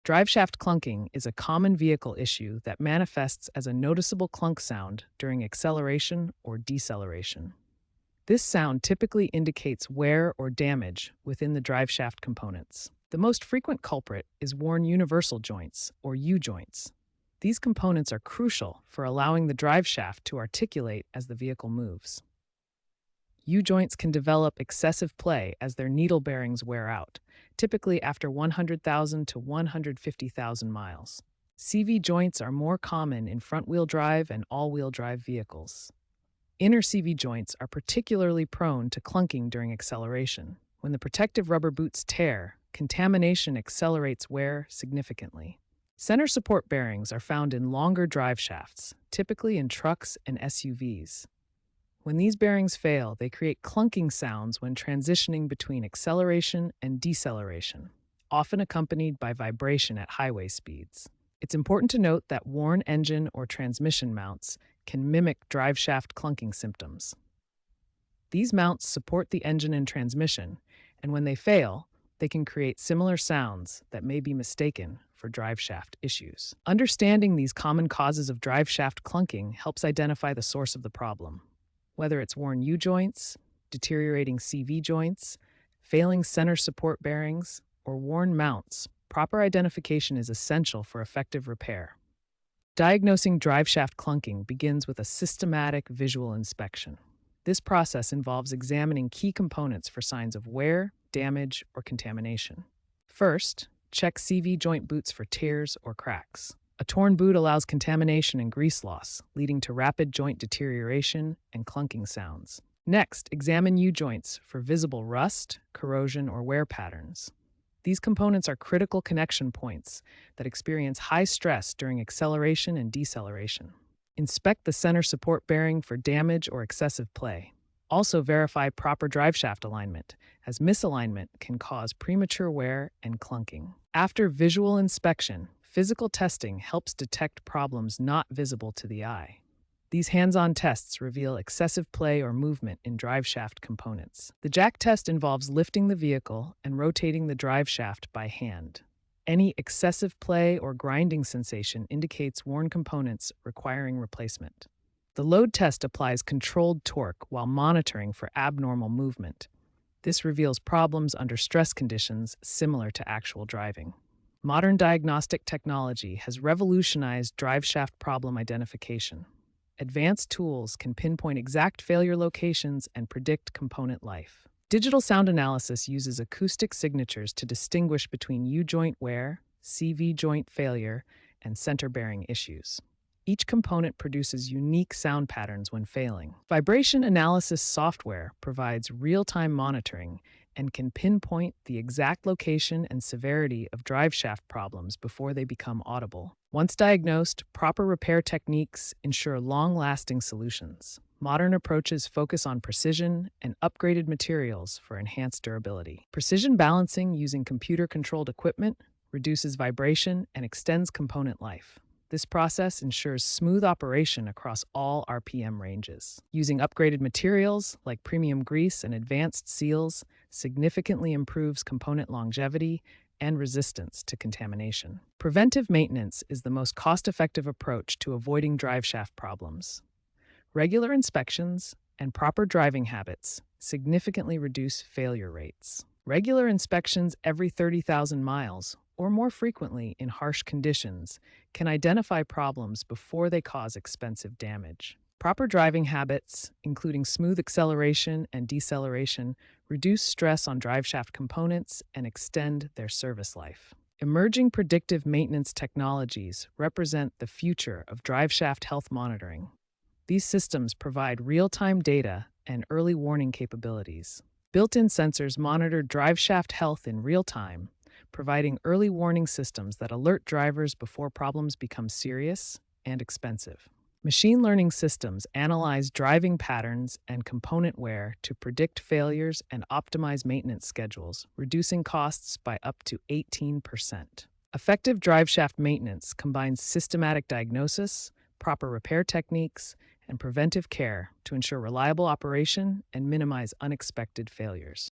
Driveshaft clunking is a common vehicle issue that manifests as a noticeable clunk sound during acceleration or deceleration. This sound typically indicates wear or damage within the driveshaft components. The most frequent culprit is worn universal joints, or U-joints. These components are crucial for allowing the driveshaft to articulate as the vehicle moves. U-joints can develop excessive play as their needle bearings wear out, typically after 100,000 to 150,000 miles. CV joints are more common in front-wheel drive and all-wheel drive vehicles. Inner CV joints are particularly prone to clunking during acceleration. When the protective rubber boots tear, contamination accelerates wear significantly. Center support bearings are found in longer drive shafts, typically in trucks and SUVs. When these bearings fail, they create clunking sounds when transitioning between acceleration and deceleration, often accompanied by vibration at highway speeds. It's important to note that worn engine or transmission mounts can mimic driveshaft clunking symptoms. These mounts support the engine and transmission, and when they fail, they can create similar sounds that may be mistaken for driveshaft issues. Understanding these common causes of driveshaft clunking helps identify the source of the problem. Whether it's worn U-joints, deteriorating CV joints, failing center support bearings, or worn mounts, proper identification is essential for effective repair. Diagnosing driveshaft clunking begins with a systematic visual inspection. This process involves examining key components for signs of wear, damage, or contamination. First, check CV joint boots for tears or cracks. A torn boot allows contamination and grease loss, leading to rapid joint deterioration and clunking sounds. Next, examine U-joints for visible rust, corrosion, or wear patterns. These components are critical connection points that experience high stress during acceleration and deceleration. Inspect the center support bearing for damage or excessive play. Also verify proper driveshaft alignment, as misalignment can cause premature wear and clunking. After visual inspection, physical testing helps detect problems not visible to the eye. These hands-on tests reveal excessive play or movement in driveshaft components. The jack test involves lifting the vehicle and rotating the driveshaft by hand. Any excessive play or grinding sensation indicates worn components requiring replacement. The load test applies controlled torque while monitoring for abnormal movement. This reveals problems under stress conditions similar to actual driving. Modern diagnostic technology has revolutionized driveshaft problem identification. Advanced tools can pinpoint exact failure locations and predict component life. Digital sound analysis uses acoustic signatures to distinguish between U-joint wear, CV joint failure, and center bearing issues. Each component produces unique sound patterns when failing. Vibration analysis software provides real-time monitoring and can pinpoint the exact location and severity of driveshaft problems before they become audible. Once diagnosed, proper repair techniques ensure long-lasting solutions. Modern approaches focus on precision and upgraded materials for enhanced durability. Precision balancing using computer-controlled equipment reduces vibration and extends component life. This process ensures smooth operation across all RPM ranges. Using upgraded materials like premium grease and advanced seals significantly improves component longevity and resistance to contamination. Preventive maintenance is the most cost-effective approach to avoiding driveshaft problems. Regular inspections and proper driving habits significantly reduce failure rates. Regular inspections every 30,000 miles or more frequently in harsh conditions can identify problems before they cause expensive damage. Proper driving habits, including smooth acceleration and deceleration, reduce stress on driveshaft components and extend their service life. Emerging predictive maintenance technologies represent the future of driveshaft health monitoring. These systems provide real-time data and early warning capabilities. Built-in sensors monitor driveshaft health in real time, providing early warning systems that alert drivers before problems become serious and expensive. Machine learning systems analyze driving patterns and component wear to predict failures and optimize maintenance schedules, reducing costs by up to 18%. Effective driveshaft maintenance combines systematic diagnosis, proper repair techniques, and preventive care to ensure reliable operation and minimize unexpected failures.